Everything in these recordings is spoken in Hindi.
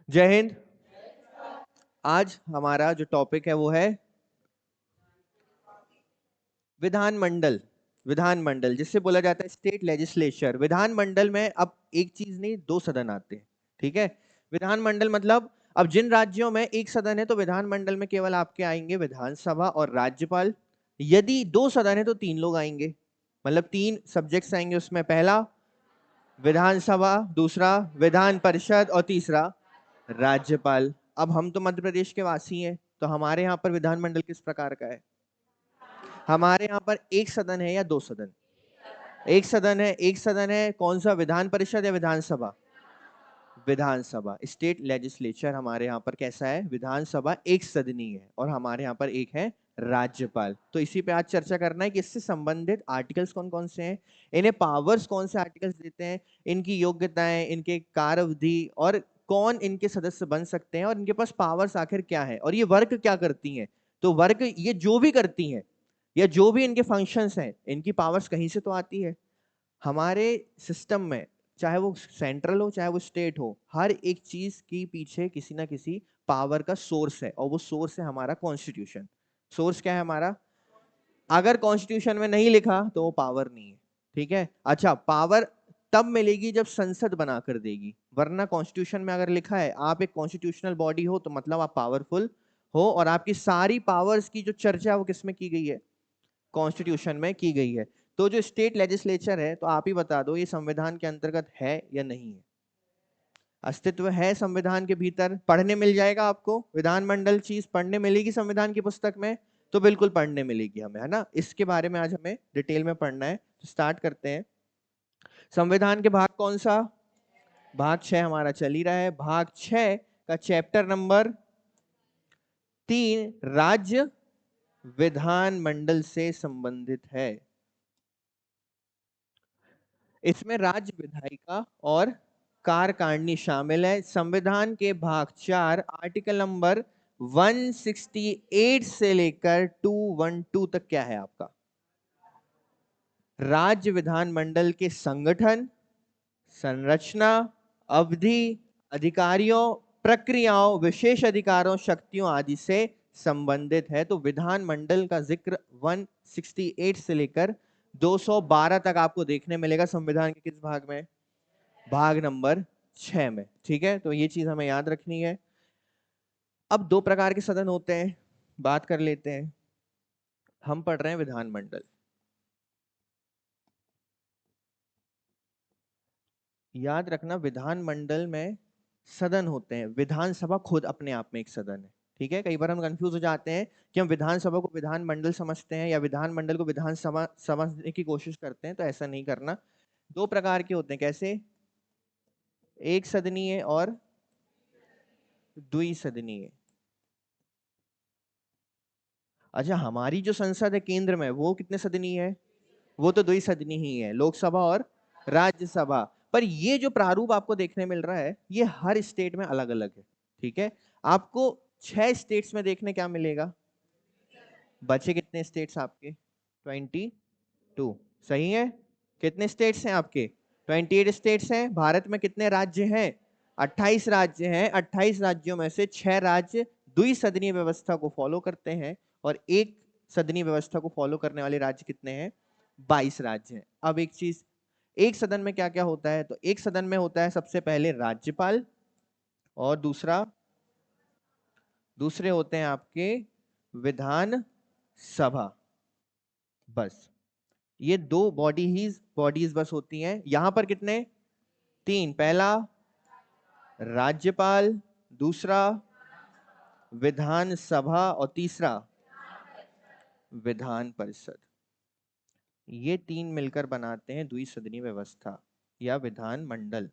जय हिंद। आज हमारा जो टॉपिक है वो है विधानमंडल। विधानमंडल जिससे बोला जाता है स्टेट लेजिस्लेचर। विधानमंडल में अब एक चीज नहीं, दो सदन आते हैं। ठीक है। विधानमंडल मतलब अब जिन राज्यों में एक सदन है तो विधानमंडल में केवल आपके आएंगे विधानसभा और राज्यपाल। यदि दो सदन है तो तीन लोग आएंगे, मतलब तीन सब्जेक्ट्स आएंगे उसमें। पहला विधानसभा, दूसरा विधान परिषद और तीसरा राज्यपाल। अब हम तो मध्य प्रदेश के वासी हैं, तो हमारे यहाँ पर विधानमंडल किस प्रकार का है? हमारे यहाँ पर एक सदन है या दो सदन? एक सदन है। एक सदन है कौन सा, विधान परिषद या विधानसभा? विधानसभा। स्टेट लेजिस्लेचर हमारे यहाँ पर कैसा है? विधानसभा एक सदनी है। और हमारे यहाँ पर एक है राज्यपाल। तो इसी पे आज चर्चा करना है कि इससे संबंधित आर्टिकल्स कौन कौन से हैं, इन्हें पावर्स कौन से आर्टिकल्स देते हैं, इनकी योग्यताएं, इनके कार्यावधि और कौन इनके सदस्य बन सकते हैं और इनके पास पावर्स आखिर क्या है और ये वर्क क्या करती हैं। तो वर्क ये जो भी करती हैं या जो भी इनके फंक्शंस हैं, इनकी पावर्स कहीं से तो आती है। हमारे सिस्टम में चाहे वो सेंट्रल हो चाहे वो स्टेट हो, हर एक चीज के पीछे किसी ना किसी पावर का सोर्स है और वो सोर्स है हमारा कॉन्स्टिट्यूशन। सोर्स क्या है हमारा? अगर कॉन्स्टिट्यूशन में नहीं लिखा तो वो पावर नहीं है। ठीक है। अच्छा, पावर तब मिलेगी जब संसद बना कर देगी, वरना कॉन्स्टिट्यूशन में अगर लिखा है आप एक कॉन्स्टिट्यूशनल बॉडी हो तो मतलब आप पावरफुल हो और आपकी सारी पावर्स की जो चर्चा है वो किसमें की गई है? कॉन्स्टिट्यूशन में की गई है। तो जो स्टेट लेजिस्लेचर है, तो आप ही बता दो ये संविधान के अंतर्गत है या नहीं है? अस्तित्व है संविधान के भीतर? पढ़ने मिल जाएगा आपको विधानमंडल, चीज पढ़ने मिलेगी संविधान की पुस्तक में? तो बिल्कुल पढ़ने मिलेगी हमें, है ना। इसके बारे में आज हमें डिटेल में पढ़ना है, तो स्टार्ट करते हैं। संविधान के भाग कौन सा? भाग 6 हमारा चल ही रहा है। भाग 6 का चैप्टर नंबर 3 राज्य विधानमंडल से संबंधित है। इसमें राज्य विधायिका और कार्यकारिणी शामिल है। संविधान के भाग 4 आर्टिकल नंबर 168 से लेकर 212 तक क्या है आपका? राज्य विधानमंडल के संगठन, संरचना, अवधि, अधिकारियों, प्रक्रियाओं, विशेष अधिकारों, शक्तियों आदि से संबंधित है। तो विधानमंडल का जिक्र 168 से लेकर 212 तक आपको देखने मिलेगा संविधान के किस भाग में? भाग नंबर 6 में। ठीक है, तो ये चीज हमें याद रखनी है। अब दो प्रकार के सदन होते हैं, बात कर लेते हैं। हम पढ़ रहे हैं विधानमंडल। याद रखना, विधानमंडल में सदन होते हैं। विधानसभा खुद अपने आप में एक सदन है। ठीक है, कई बार हम कंफ्यूज हो जाते हैं कि हम विधानसभा को विधानमंडल समझते हैं या विधानमंडल को विधानसभा समझने की कोशिश करते हैं, तो ऐसा नहीं करना। दो प्रकार के होते हैं। कैसे? एक सदनीय और द्विसदनीय। अच्छा, हमारी जो संसद है केंद्र में, वो कितने सदनीय है? वो तो द्विसदनीय ही है, लोकसभा और राज्यसभा। पर ये जो प्रारूप आपको देखने मिल रहा है ये हर स्टेट में अलग अलग है। ठीक है। आपको 6 स्टेट्स में देखने क्या मिलेगा? बचे कितने स्टेट्स आपके? 22। सही है। कितने स्टेट्स हैं आपके? 28 स्टेट्स हैं। भारत में कितने राज्य हैं? 28 राज्य हैं। 28 राज्यों में से 6 राज्य द्विसदनीय व्यवस्था को फॉलो करते हैं और एक सदनीय व्यवस्था को फॉलो करने वाले राज्य कितने हैं? 22 राज्य हैं। अब एक चीज, एक सदन में क्या क्या होता है? तो एक सदन में होता है सबसे पहले राज्यपाल और दूसरे होते हैं आपके विधान सभा। बस ये दो बॉडीज बस होती हैं। यहां पर कितने? तीन। पहला राज्यपाल, दूसरा विधानसभा और तीसरा विधान परिषद। ये तीन मिलकर बनाते हैं द्विसदनीय व्यवस्था या विधानमंडल।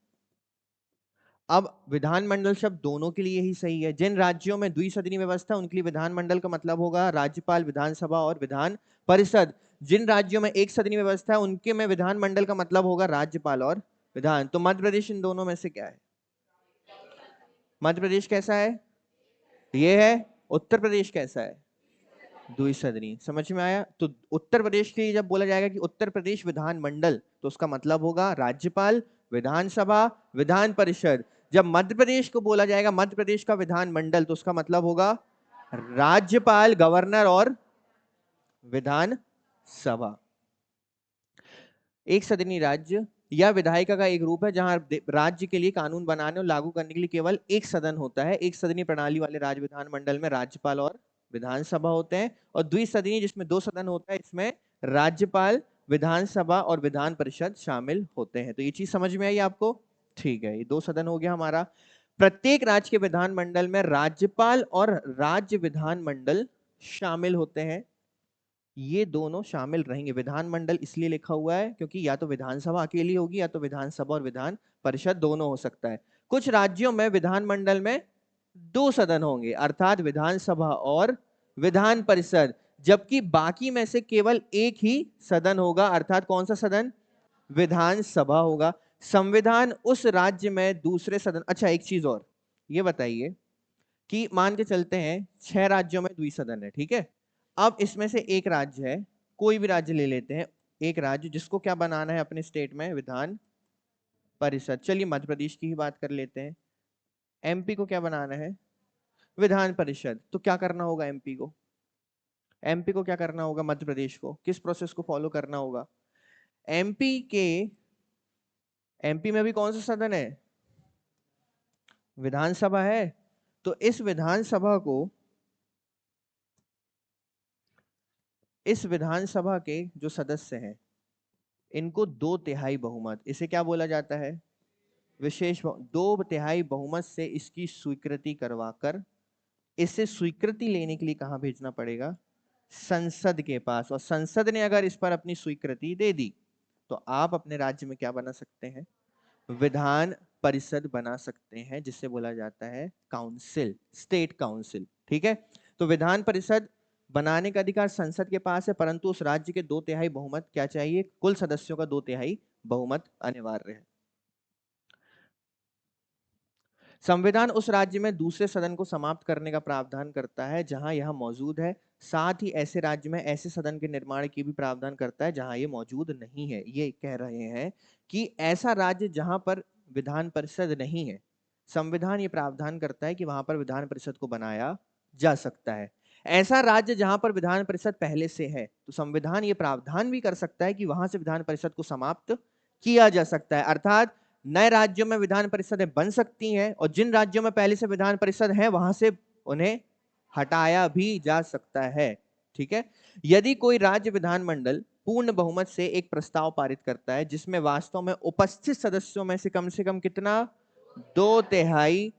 अब विधानमंडल शब्द दोनों के लिए ही सही है। जिन राज्यों में द्विसदनीय व्यवस्था उनके लिए विधानमंडल का मतलब होगा राज्यपाल, विधानसभा और विधान परिषद। जिन राज्यों में एक सदनीय व्यवस्था है उनके में विधानमंडल का मतलब होगा राज्यपाल और विधान। तो मध्य प्रदेश इन दोनों में से क्या है? मध्य प्रदेश कैसा है? ये है। उत्तर प्रदेश कैसा है? द्विसदनीय। समझ में आया? तो उत्तर प्रदेश के लिए जब बोला जाएगा कि उत्तर प्रदेश विधानमंडल, तो उसका मतलब होगा राज्यपाल, विधानसभा, विधान परिषद। जब मध्य प्रदेश को बोला जाएगा मध्य प्रदेश का विधानमंडल, तो उसका मतलब होगा राज्यपाल, गवर्नर और विधान सभा। एक सदनी राज्य या विधायिका का एक रूप है जहां राज्य के लिए कानून बनाने और लागू करने के लिए केवल एक सदन होता है। एक सदनी प्रणाली वाले राज्य विधानमंडल में राज्यपाल और विधानसभा होते हैं, और द्विसदनी जिसमें दो सदन होता है, इसमें राज्यपाल, विधानसभा और विधान परिषद शामिल होते हैं। तो ये चीज समझ में आई आपको? ठीक है, ये दो सदन हो गया हमारा। प्रत्येक राज्य के विधानमंडल में राज्यपाल और राज्य विधानमंडल शामिल होते हैं। ये दोनों शामिल रहेंगे। विधानमंडल इसलिए लिखा हुआ है क्योंकि या तो विधानसभा अकेली होगी या तो विधानसभा और विधान परिषद दोनों हो सकता है। कुछ राज्यों में विधानमंडल में दो सदन होंगे, अर्थात विधानसभा और विधान परिषद, जबकि बाकी में से केवल एक ही सदन होगा, अर्थात कौन सा सदन? विधानसभा होगा। संविधान उस राज्य में दूसरे सदन। अच्छा, एक चीज और ये बताइए कि मान के चलते हैं 6 राज्यों में द्विसदन है, ठीक है। अब इसमें से एक राज्य है, कोई भी राज्य ले लेते हैं, एक राज्य जिसको क्या बनाना है अपने स्टेट में? विधान परिषद। चलिए मध्य प्रदेश की ही बात कर लेते हैं। एमपी को क्या बनाना है? विधान परिषद। तो क्या करना होगा एमपी को? एमपी को क्या करना होगा? मध्य प्रदेश को किस प्रोसेस को फॉलो करना होगा? एमपी में भी कौन सा सदन है? विधानसभा है। तो इस विधानसभा के जो सदस्य हैं, इनको 2/3 बहुमत, इसे क्या बोला जाता है? विशेष 2/3 बहुमत से इसकी स्वीकृति करवाकर इसे स्वीकृति लेने के लिए कहां भेजना पड़ेगा? संसद के पास। और संसद ने अगर इस पर अपनी स्वीकृति दे दी तो आप अपने राज्य में क्या बना सकते हैं? विधान परिषद बना सकते हैं, जिसे बोला जाता है काउंसिल, स्टेट काउंसिल। ठीक है, तो विधान परिषद बनाने का अधिकार संसद के पास है, परंतु उस राज्य के 2/3 बहुमत क्या चाहिए? कुल सदस्यों का 2/3 बहुमत अनिवार्य है। संविधान उस राज्य में दूसरे सदन को समाप्त करने का प्रावधान करता है जहां यह मौजूद है। साथ ही ऐसे राज्य में ऐसे सदन के निर्माण की भी प्रावधान करता है जहां ये मौजूद नहीं है। ये कह रहे हैं कि ऐसा राज्य जहां पर विधान परिषद नहीं है, संविधान ये प्रावधान करता है कि वहां पर विधान परिषद को बनाया जा सकता है। ऐसा राज्य जहां पर विधान परिषद पहले से है, तो संविधान ये प्रावधान भी कर सकता है कि वहां से विधान परिषद को समाप्त किया जा सकता है। अर्थात नए राज्यों में विधान परिषदें बन सकती हैं, और जिन राज्यों में पहले से विधान परिषद है वहां से उन्हें हटाया भी जा सकता है। ठीक है, यदि कोई राज्य विधानमंडल पूर्ण बहुमत से एक प्रस्ताव पारित करता है जिसमें वास्तव में उपस्थित सदस्यों में से कम कितना? 2/3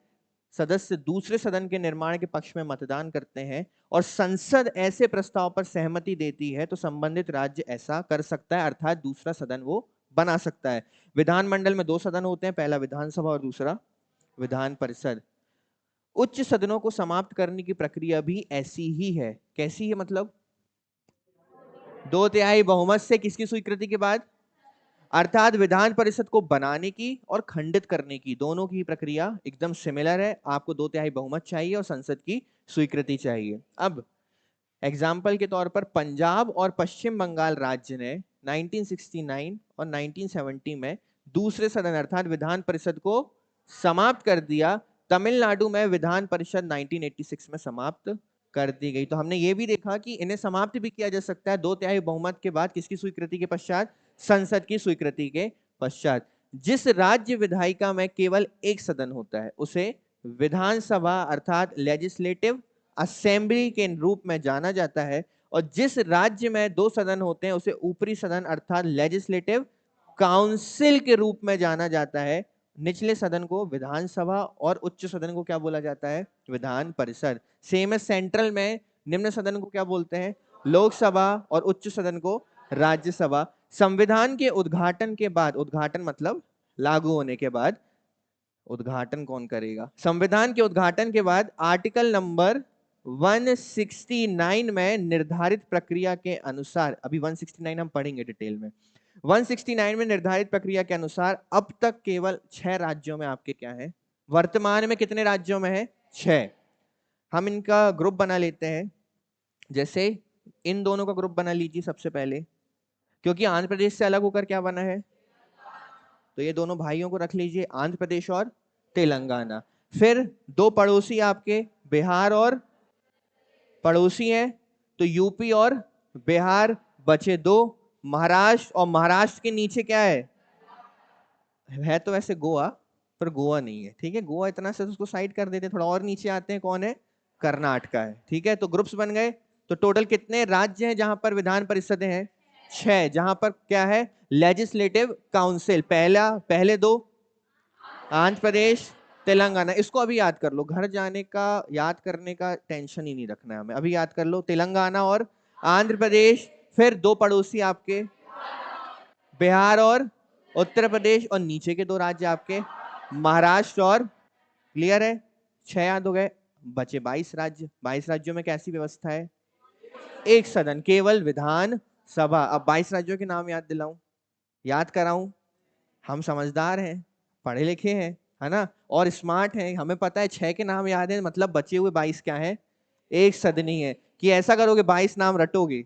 सदस्य दूसरे सदन के निर्माण के पक्ष में मतदान करते हैं, और संसद ऐसे प्रस्ताव पर सहमति देती है, तो संबंधित राज्य ऐसा कर सकता है, अर्थात दूसरा सदन वो बना सकता है। विधानमंडल में 2 सदन होते हैं, पहला विधानसभा और दूसरा विधान परिषद। उच्च सदनों को समाप्त करने की प्रक्रिया भी ऐसी ही है। कैसी है मतलब? 2/3 बहुमत से किसकी स्वीकृति के बाद? अर्थात विधान परिषद को बनाने की और खंडित करने की, दोनों की प्रक्रिया एकदम सिमिलर है। आपको 2/3 बहुमत चाहिए और संसद की स्वीकृति चाहिए। अब एग्जाम्पल के तौर पर पंजाब और पश्चिम बंगाल राज्य ने 1969 और 1970 में दूसरे सदन अर्थात विधान परिषद को समाप्त कर दिया। तमिलनाडु में विधान परिषद 1986 में समाप्त कर दी गई। तो हमने ये भी देखा कि इन्हें समाप्त भी किया जा सकता है 2/3 बहुमत के बाद। किसकी स्वीकृति के पश्चात? संसद की स्वीकृति के पश्चात। जिस राज्य विधायिका में केवल एक सदन होता है उसे विधानसभा अर्थात लेजिस्लेटिव असेंबली के रूप में जाना जाता है, और जिस राज्य में 2 सदन होते हैं उसे ऊपरी सदन अर्थात लेजिस्लेटिव काउंसिल के रूप में जाना जाता है। निचले सदन को विधानसभा और उच्च सदन को क्या बोला जाता है? विधान परिषद। सेम है सेंट्रल में निम्न सदन को क्या बोलते हैं? लोकसभा, और उच्च सदन को राज्यसभा। संविधान के उद्घाटन के बाद, उद्घाटन मतलब लागू होने के बाद, उद्घाटन कौन करेगा? संविधान के उद्घाटन के बाद आर्टिकल नंबर 169 में निर्धारित प्रक्रिया के अनुसार, अभी 169 हम पढ़ेंगे डिटेल में, 169 में निर्धारित प्रक्रिया के अनुसार अब तक केवल 6 राज्यों में आपके क्या है? वर्तमान में कितने राज्यों में है? 6। हम इनका ग्रुप बना लेते हैं। जैसे इन दोनों का ग्रुप बना लीजिए सबसे पहले, क्योंकि आंध्र प्रदेश से अलग होकर क्या बना है, तो ये दोनों भाइयों को रख लीजिए, आंध्र प्रदेश और तेलंगाना। फिर दो पड़ोसी आपके बिहार और पड़ोसी हैं, तो यूपी और बिहार बचे दो, महाराष्ट्र, और महाराष्ट्र के नीचे क्या है तो वैसे गोवा, पर गोवा नहीं है, ठीक है, गोवा इतना से उसको साइड कर देते, थोड़ा और नीचे आते हैं, कौन है, कर्नाटका है, ठीक है। तो ग्रुप्स बन गए। तो टोटल कितने राज्य हैं जहां पर विधान परिषदें हैं, 6, जहां पर क्या है, लेजिस्लेटिव काउंसिल। पहले दो आंध्र प्रदेश तेलंगाना, इसको अभी याद कर लो, घर जाने का याद करने का टेंशन ही नहीं रखना है हमें, अभी याद कर लो, तेलंगाना और आंध्र प्रदेश। फिर दो पड़ोसी आपके बिहार और उत्तर प्रदेश, और नीचे के दो राज्य आपके महाराष्ट्र और, क्लियर है, 6 याद हो गए, बचे 22 राज्य। 22 राज्यों में कैसी व्यवस्था है, एक सदन, केवल विधान सभा। अब 22 राज्यों के नाम याद दिलाऊं, याद कराऊं, हम समझदार हैं, पढ़े लिखे हैं, है ना, और स्मार्ट हैं, हमें पता है 6 के नाम याद है, मतलब बचे हुए 22 क्या है, एक सदनी है। कि ऐसा करोगे 22 नाम रटोगे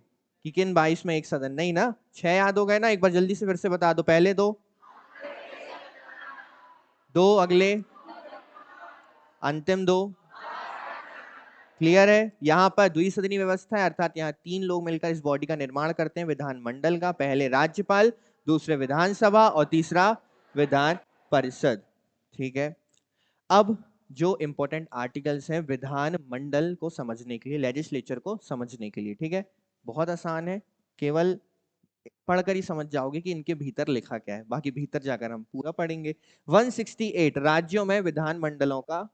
कि किन 22 में एक सदन, नहीं ना, 6 याद हो गए ना, एक बार जल्दी से फिर से बता दो, पहले दो अगले, अंतिम दो, क्लियर है। यहाँ पर द्विसदनी व्यवस्था है, अर्थात यहाँ 3 लोग मिलकर इस बॉडी का निर्माण करते हैं, विधानमंडल का, पहले राज्यपाल, दूसरे विधानसभा और तीसरा विधान परिषद, ठीक है। अब जो इंपॉर्टेंट आर्टिकल्स हैं विधान मंडल को समझने के लिए, लेजिस्लेचर को समझने के लिए, ठीक है, बहुत आसान है, केवल पढ़कर ही समझ जाओगे कि इनके भीतर लिखा क्या है, बाकी भीतर जाकर हम पूरा पढ़ेंगे। 168 राज्यों में विधान मंडलों का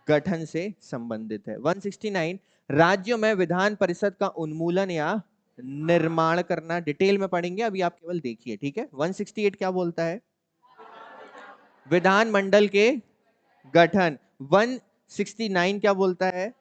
गठन से संबंधित है। 169 राज्यों में विधान परिषद का उन्मूलन या निर्माण करना, डिटेल में पढ़ेंगे, अभी आप केवल देखिए, ठीक है। 168 क्या बोलता है, विधान मंडल के गठन। 169 क्या बोलता है,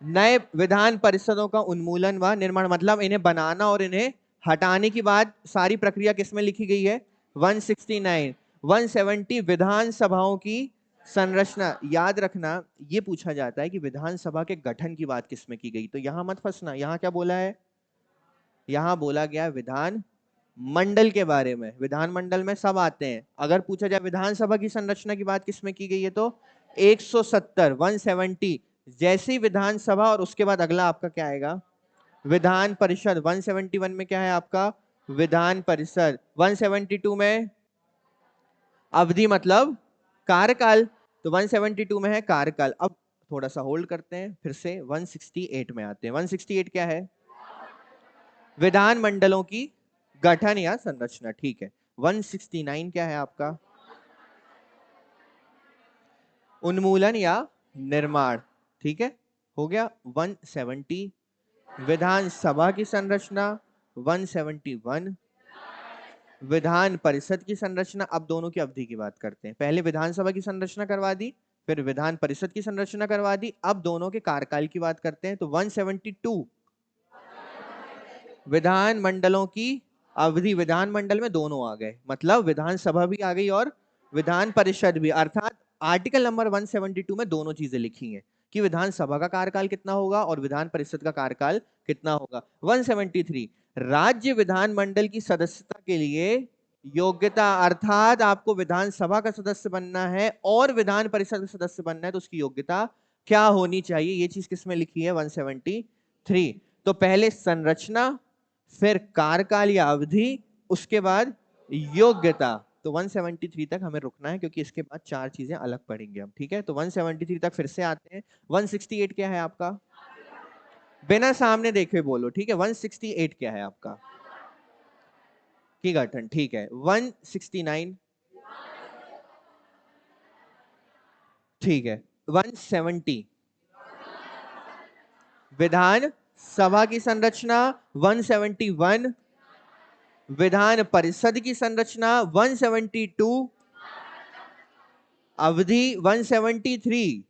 नए विधान परिषदों का उन्मूलन व निर्माण, मतलब इन्हें बनाना और इन्हें हटाने की बात, सारी प्रक्रिया किसमें लिखी गई है, 169। 170 विधानसभाओं की संरचना, याद रखना ये पूछा जाता है कि विधानसभा के गठन की बात किसमें की गई, तो यहां मत फंसना, यहां क्या बोला है, यहां बोला गया विधान मंडल के बारे में, विधानमंडल में सब आते हैं। अगर पूछा जाए विधानसभा की संरचना की बात किसमें की गई है, तो 170 170, जैसी विधानसभा और उसके बाद अगला आपका क्या आएगा, विधान परिषद। 171 में क्या है आपका, विधान परिषद। 172 में अवधि मतलब कार्यकाल, तो 172 में है कार्यकाल। अब थोड़ा सा होल्ड करते हैं, फिर से 168 में आते हैं। 168 क्या है, विधान मंडलों की गठन या संरचना, ठीक है। 169 क्या है आपका, उन्मूलन या निर्माण, ठीक है, हो गया। 170 विधानसभा की संरचना, 171 विधान परिषद की संरचना। अब दोनों की अवधि की बात करते हैं, पहले विधानसभा की संरचना करवा दी, फिर विधान परिषद की संरचना करवा दी, अब दोनों के कार्यकाल की बात करते हैं। तो 172 विधान मंडलों की अवधि, विधानमंडल में दोनों आ गए, मतलब विधानसभा भी आ गई और विधान परिषद भी, अर्थात आर्टिकल नंबर 172 में दोनों चीजें लिखी हैं कि विधानसभा का कार्यकाल कितना होगा और विधान परिषद का कार्यकाल कितना होगा। 173 राज्य विधानमंडल की सदस्यता के लिए योग्यता, अर्थात आपको विधानसभा का सदस्य बनना है और विधान परिषद का सदस्य बनना है, तो उसकी योग्यता क्या होनी चाहिए, ये चीज किसमें लिखी है, 173। तो पहले संरचना, फिर कार्यकाल या अवधि, उसके बाद योग्यता। तो 173 तक हमें रुकना है क्योंकि इसके बाद 4 चीजें अलग पढ़ेंगे हम, ठीक है। तो 173 तक फिर से आते हैं। 168 क्या है आपका, बिना सामने देखे बोलो, ठीक है। 168 क्या है आपका, की गठन, ठीक है। 169 ठीक है। 170 विधान सभा की संरचना, 171 विधान परिषद की संरचना, 172 अवधि, 173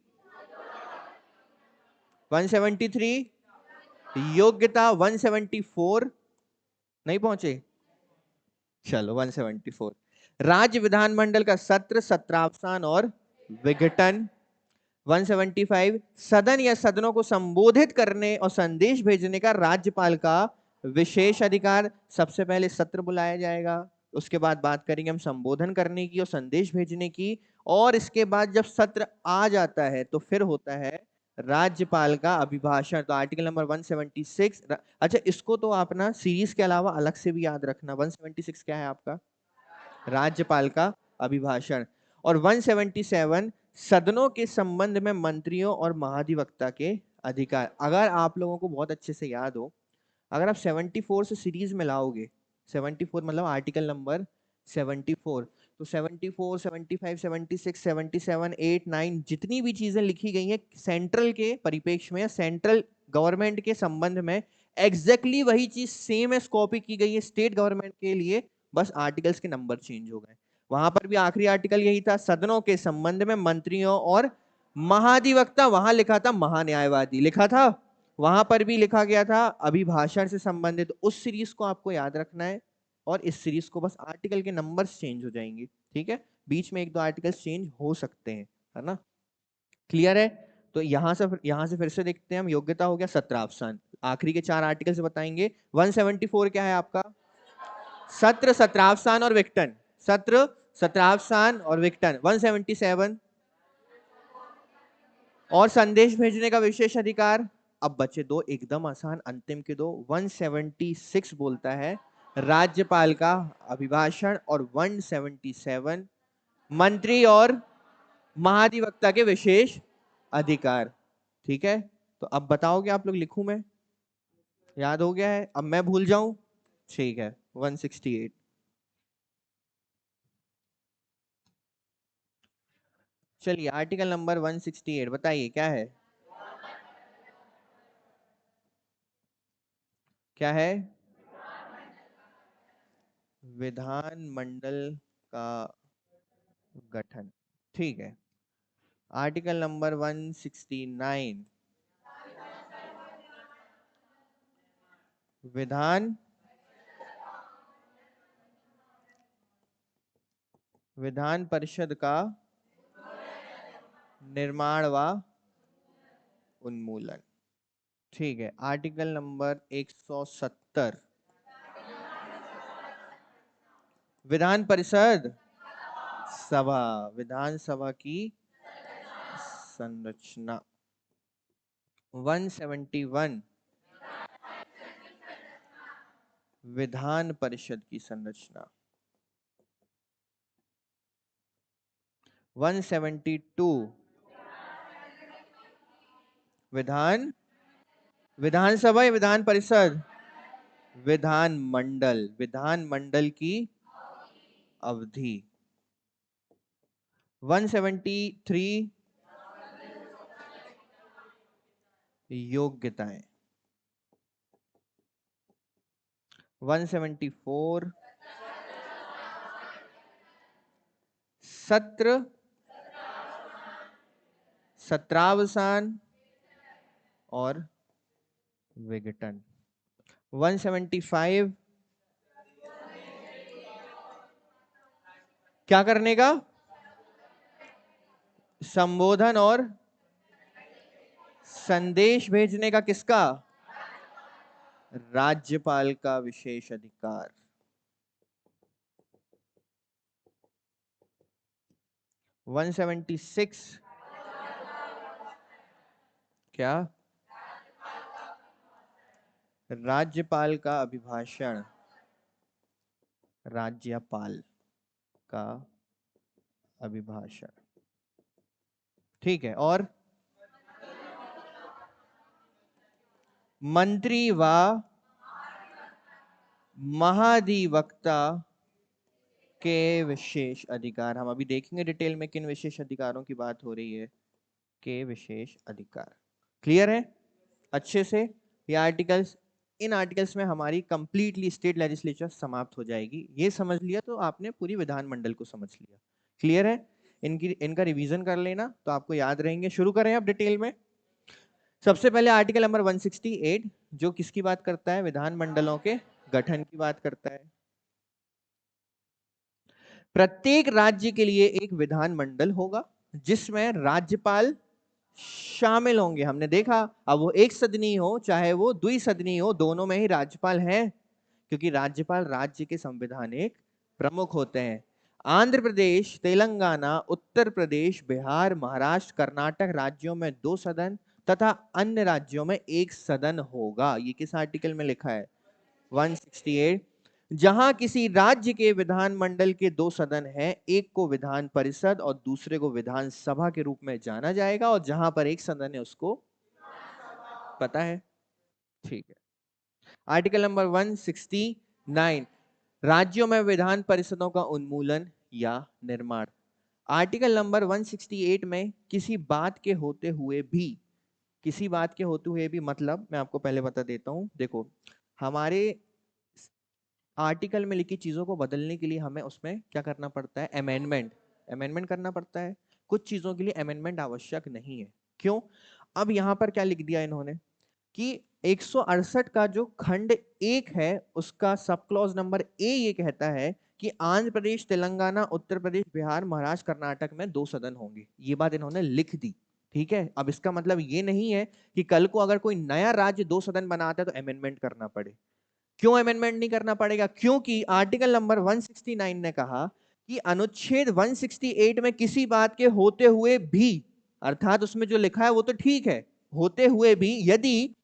योग्यता, 174 नहीं पहुंचे, चलो 174 राज्य विधानमंडल का सत्र, सत्रावसान और विघटन। 175 सदन या सदनों को संबोधित करने और संदेश भेजने का राज्यपाल का विशेष अधिकार, सबसे पहले सत्र बुलाया जाएगा, उसके बाद बात करेंगे हम संबोधन करने की और संदेश भेजने की, और इसके बाद जब सत्र आ जाता है तो फिर होता है राज्यपाल का अभिभाषण। तो आर्टिकल नंबर 176। अच्छा, इसको तो आप ना सीरीज के अलावा अलग से भी याद रखना। 176 क्या है आपका? राज्यपाल का अभिभाषण। और 177 सदनों के संबंध में मंत्रियों और महाधिवक्ता के अधिकार। अगर आप लोगों को बहुत अच्छे से याद हो, अगर आप 74 से सीरीज में लाओगे, 74 मतलब आर्टिकल नंबर 74, तो 74, 75, 76, 77, 8, 9 जितनी भी चीजें लिखी गई हैं सेंट्रल के परिप्रेक्ष्य में या सेंट्रल गवर्नमेंट के संबंध में, एग्जैक्टली वही चीज सेम एस कॉपी की गई है स्टेट गवर्नमेंट के लिए, बस आर्टिकल्स के नंबर चेंज हो गए। वहां पर भी आखिरी आर्टिकल यही था, सदनों के संबंध में मंत्रियों और महाधिवक्ता, वहां लिखा था महान्यायवादी लिखा था, वहां पर भी लिखा गया था अभिभाषण से संबंधित। उस सीरीज को आपको याद रखना है, और इस सीरीज को बस आर्टिकल के नंबर्स चेंज हो जाएंगे, ठीक है? बीच में एक दो आर्टिकल्स चेंज हो सकते हैं, है ना? क्लियर है? तो यहां से फिर से देखते हैं हम। योग्यता हो गया, सत्रावसान, आखिरी के 4 आर्टिकल से बताएंगे। 174 क्या है आपका? सत्र, सत्रावसान और विघटन। सत्र, सत्रावसान और विघटन। 177 और संदेश भेजने का विशेष अधिकार। अब बचे दो एकदम आसान, अंतिम के दो। 176 बोलता है राज्यपाल का अभिभाषण, और 177 मंत्री और महाधिवक्ता के विशेष अधिकार। ठीक है, तो अब बताओगे आप लोग, लिखूं मैं? याद हो गया है? अब मैं भूल जाऊं? ठीक है, 168। चलिए, आर्टिकल नंबर 168 बताइए क्या है? क्या है? विधान मंडल का गठन। ठीक है, आर्टिकल नंबर 169 विधान परिषद का निर्माण व उन्मूलन। ठीक है, आर्टिकल नंबर 170 विधान परिषद सभा, विधानसभा की संरचना। 171 विधान परिषद की संरचना। 172 विधानसभा या विधान परिषद? विधान मंडल की अवधि। 173 योग्यताएं। 174 सत्र, सत्रावसान और विघटन। 175 क्या करने का? संबोधन और संदेश भेजने का। किसका? राज्यपाल का विशेष अधिकार। 176 क्या? राज्यपाल का अभिभाषण। राज्यपाल का अभिभाषण। ठीक है, और मंत्री व महाधिवक्ता के विशेष अधिकार। हम अभी देखेंगे डिटेल में किन विशेष अधिकारों की बात हो रही है। के विशेष अधिकार। क्लियर है अच्छे से? ये आर्टिकल्स, इन आर्टिकल्स में हमारी कंप्लीटली स्टेट लेजिस्लेचर समाप्त हो जाएगी। ये समझ लिया तो आपने पूरी विधानमंडल को समझ लिया। क्लियर है? इनका रिवीजन कर लेना तो आपको याद रहेंगे। शुरू करें अब डिटेल में। सबसे पहले आर्टिकल नंबर 168 जो किसकी बात करता है? विधानमंडलों के गठन की बात करता है। प्रत्येक राज्य के लिए एक विधानमंडल होगा जिसमें राज्यपाल शामिल होंगे। हमने देखा, अब वो एक सदनी हो चाहे वो द्विसदनी हो, दोनों में ही राज्यपाल है, क्योंकि राज्यपाल राज्य के संवैधानिक प्रमुख होते हैं। आंध्र प्रदेश, तेलंगाना, उत्तर प्रदेश, बिहार, महाराष्ट्र, कर्नाटक राज्यों में 2 सदन तथा अन्य राज्यों में 1 सदन होगा। ये किस आर्टिकल में लिखा है? 168। जहां किसी राज्य के विधानमंडल के 2 सदन हैं, एक को विधान परिषद और दूसरे को विधानसभा के रूप में जाना जाएगा, और जहां पर 1 सदन है उसको पता है? ठीक है। आर्टिकल नंबर 169, राज्यों में विधान परिषदों का उन्मूलन या निर्माण। आर्टिकल नंबर 168 में किसी बात के होते हुए भी, मतलब मैं आपको पहले बता देता हूं। देखो, हमारे आर्टिकल में लिखी चीजों को बदलने के लिए हमें उसमें क्या करना पड़ता है? अमेंडमेंट करना पड़ता है। कुछ चीजों के लिए अमेंडमेंट आवश्यक नहीं है। क्यों? अब यहां पर क्या लिख दिया इन्होंने कि 168 का जो खंड 1 है उसका सब क्लॉज नंबर ए ये कहता है कि आंध्र प्रदेश, तेलंगाना, उत्तर प्रदेश, बिहार, महाराष्ट्र, कर्नाटक में 2 सदन होंगे। ये बात इन्होंने लिख दी। ठीक है। अब इसका मतलब ये नहीं है कि कल को अगर कोई नया राज्य 2 सदन बनाता है तो अमेंडमेंट करना पड़े। क्यों अमेंडमेंट नहीं करना पड़ेगा? क्योंकि आर्टिकल नंबर 169 ने कहा कि अनुच्छेद 168 में किसी बात के होते हुए भी, अर्थात उसमें जो लिखा है वो तो ठीक है, होते हुए भी यदि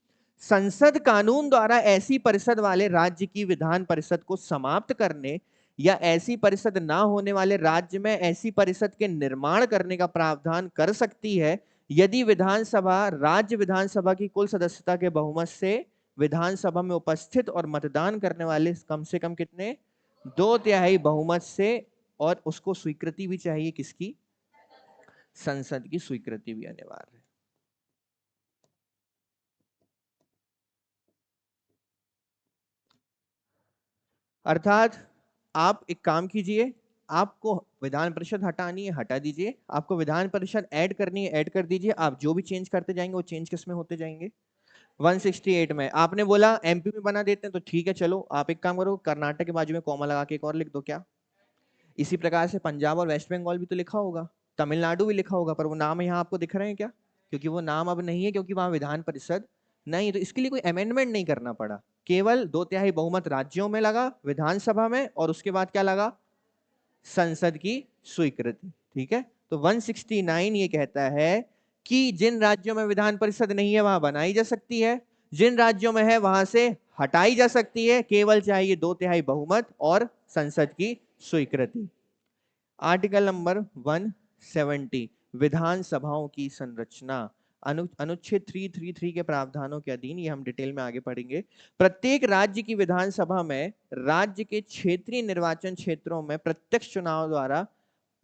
संसद कानून द्वारा ऐसी परिषद वाले राज्य की विधान परिषद को समाप्त करने या ऐसी परिषद ना होने वाले राज्य में ऐसी परिषद के निर्माण करने का प्रावधान कर सकती है, यदि विधानसभा राज्य विधानसभा की कुल सदस्यता के बहुमत से विधानसभा में उपस्थित और मतदान करने वाले कम से कम कितने? 2/3 बहुमत से, और उसको स्वीकृति भी चाहिए किसकी? संसद की स्वीकृति भी अनिवार्य है। अर्थात आप एक काम कीजिए, आपको विधान परिषद हटानी है हटा दीजिए, आपको विधान परिषद ऐड करनी है ऐड कर दीजिए। आप जो भी चेंज करते जाएंगे वो चेंज किस में होते जाएंगे? 168 में। आपने बोला एमपी में बना देते हैं, तो ठीक है, चलो आप एक काम करो, कर्नाटक के बाजू में कॉमा लगा के एक और लिख दो। क्या इसी प्रकार से पंजाब और वेस्ट बंगाल भी तो लिखा होगा, तमिलनाडु भी लिखा होगा, पर वो नाम यहाँ आपको दिख रहे हैं क्या? क्योंकि वो नाम अब नहीं है, क्योंकि वहां विधान परिषद नहीं, तो इसके लिए कोई अमेंडमेंट नहीं करना पड़ा। केवल 2/3 बहुमत राज्यों में लगा, विधानसभा में, और उसके बाद क्या लगा? संसद की स्वीकृति। ठीक है। तो 169 ये कहता है कि जिन राज्यों में विधान परिषद नहीं है वहां बनाई जा सकती है, जिन राज्यों में है वहां से हटाई जा सकती है, केवल चाहिए 2/3 बहुमत और संसद की स्वीकृति। आर्टिकल नंबर 170, विधानसभाओं की संरचना। अनुच्छेद 333 के प्रावधानों के अधीन, ये हम डिटेल में आगे पढ़ेंगे, प्रत्येक राज्य की विधानसभा में राज्य के क्षेत्रीय निर्वाचन क्षेत्रों में प्रत्यक्ष चुनाव द्वारा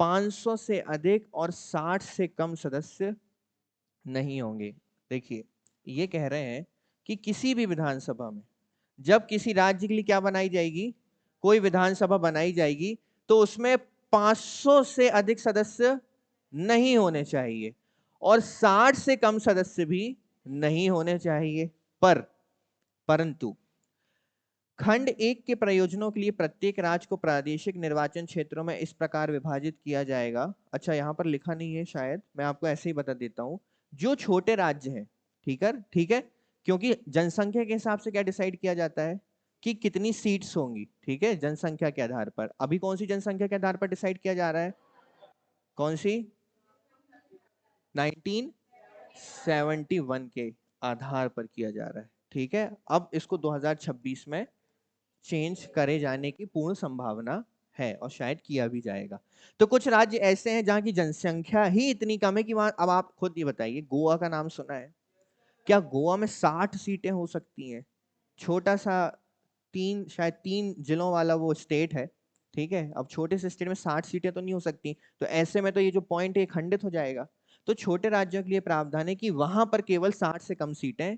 500 से अधिक और 60 से कम सदस्य नहीं होंगे। देखिए, ये कह रहे हैं कि किसी भी विधानसभा में जब किसी राज्य के लिए क्या बनाई जाएगी, कोई विधानसभा बनाई जाएगी, तो उसमें 500 से अधिक सदस्य नहीं होने चाहिए और 60 से कम सदस्य भी नहीं होने चाहिए। परंतु खंड 1 के प्रयोजनों के लिए प्रत्येक राज्य को प्रादेशिक निर्वाचन क्षेत्रों में इस प्रकार विभाजित किया जाएगा। अच्छा, यहां पर लिखा नहीं है शायद, मैं आपको ऐसे ही बता देता हूं। जो छोटे राज्य हैं, ठीक है, क्योंकि जनसंख्या के हिसाब से क्या डिसाइड किया जाता है कि कितनी सीट्स होंगी। ठीक है, जनसंख्या के आधार पर। अभी कौन सी जनसंख्या के आधार पर डिसाइड किया जा रहा है? कौन सी? 1971 के आधार पर किया जा रहा है। ठीक है। अब इसको 2026 में चेंज करे जाने की पूर्ण संभावना है और शायद किया भी जाएगा। तो कुछ राज्य ऐसे हैं जहां की जनसंख्या ही इतनी कम है कि वहां, अब आप खुद ये बताइए, गोवा का नाम सुना है क्या? गोवा में 60 सीटें हो सकती हैं। छोटा सा शायद 3 जिलों वाला वो स्टेट है। ठीक है। अब छोटे से स्टेट में 60 सीटें तो नहीं हो सकती, तो ऐसे में तो ये जो पॉइंट है खंडित हो जाएगा। तो छोटे राज्यों के लिए प्रावधान है कि वहां पर केवल 60 से कम सीटें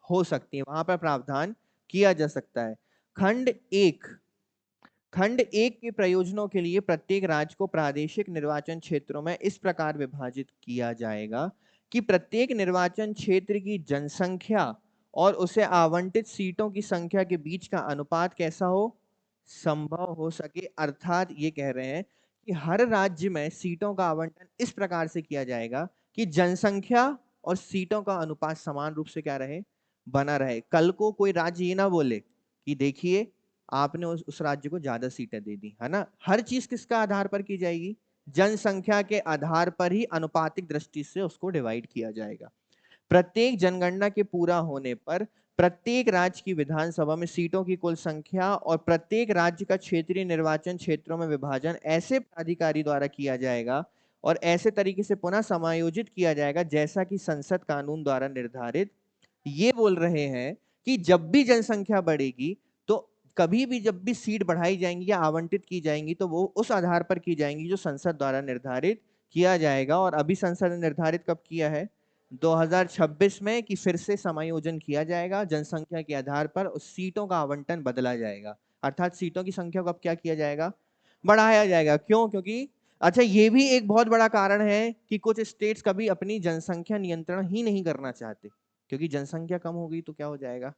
हो सकती हैं, वहां पर प्रावधान किया जा सकता है। खंड 1 के प्रयोजनों के लिए प्रत्येक राज्य को प्रादेशिक निर्वाचन क्षेत्रों में इस प्रकार विभाजित किया जाएगा कि प्रत्येक निर्वाचन क्षेत्र की जनसंख्या और उसे आवंटित सीटों की संख्या के बीच का अनुपात कैसा हो? संभव हो सके। अर्थात ये कह रहे हैं कि हर राज्य में सीटों का आवंटन इस प्रकार से किया जाएगा कि जनसंख्या और सीटों का अनुपात समान रूप से क्या रहे? बना रहे। कल को कोई राज्य ये ना बोले कि देखिए आपने उस राज्य को ज्यादा सीटें दे दी, है ना। हर चीज किसका आधार पर की जाएगी, जनसंख्या के आधार पर ही अनुपातिक दृष्टि से उसको डिवाइड किया जाएगा। प्रत्येक जनगणना के पूरा होने पर प्रत्येक राज्य की विधानसभा में सीटों की कुल संख्या और प्रत्येक राज्य का क्षेत्रीय निर्वाचन क्षेत्रों में विभाजन ऐसे प्राधिकारी द्वारा किया जाएगा और ऐसे तरीके से पुनः समायोजित किया जाएगा जैसा कि संसद कानून द्वारा निर्धारित। ये बोल रहे हैं कि जब भी जनसंख्या बढ़ेगी तो कभी भी जब भी सीट बढ़ाई जाएंगी या आवंटित की जाएंगी तो वो उस आधार पर की जाएंगी जो संसद द्वारा निर्धारित किया जाएगा। और अभी संसद ने निर्धारित कब किया है, 2026 में, कि फिर से समायोजन किया जाएगा जनसंख्या के आधार पर, उस सीटों का आवंटन बदला जाएगा। अर्थात सीटों की संख्या को अब क्या किया जाएगा, बढ़ाया जाएगा। क्यों, क्योंकि अच्छा ये भी एक बहुत बड़ा कारण है कि कुछ स्टेट्स कभी अपनी जनसंख्या नियंत्रण ही नहीं करना चाहते, क्योंकि जनसंख्या कम हो गई तो क्या हो जाएगा,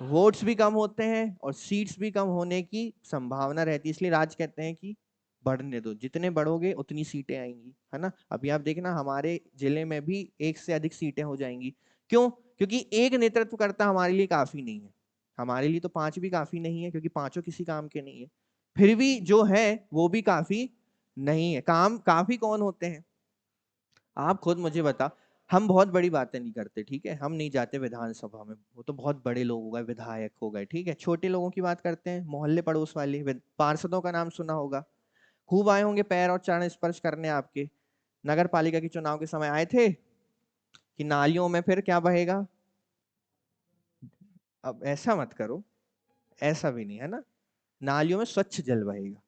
वोट्स भी कम होते हैं और सीट्स भी कम होने की संभावना रहती है। इसलिए राज्य कहते हैं कि बढ़ने दो, जितने बढ़ोगे उतनी सीटें आएंगी, है ना। अभी आप देखना हमारे जिले में भी एक से अधिक सीटें हो जाएंगी। क्यों, क्योंकि एक नेतृत्वकर्ता हमारे लिए काफी नहीं है। हमारे लिए तो 5 भी काफी नहीं है, क्योंकि पांचों किसी काम के नहीं है। फिर भी जो है वो भी काफी नहीं है। काम काफी कौन होते हैं, आप खुद मुझे बता। हम बहुत बड़ी बातें नहीं करते, ठीक है, हम नहीं जाते विधानसभा में, वो तो बहुत बड़े लोग हो गए, विधायक हो गए, ठीक है। छोटे लोगों की बात करते हैं, मोहल्ले पड़ोस वाले पार्षदों का नाम सुना होगा, खूब आए होंगे पैर और चरण स्पर्श करने आपके। नगर पालिका के चुनाव के समय आए थे कि नालियों में फिर क्या बहेगा, अब ऐसा मत करो, ऐसा भी नहीं, है ना। नालियों में स्वच्छ जल बहेगा,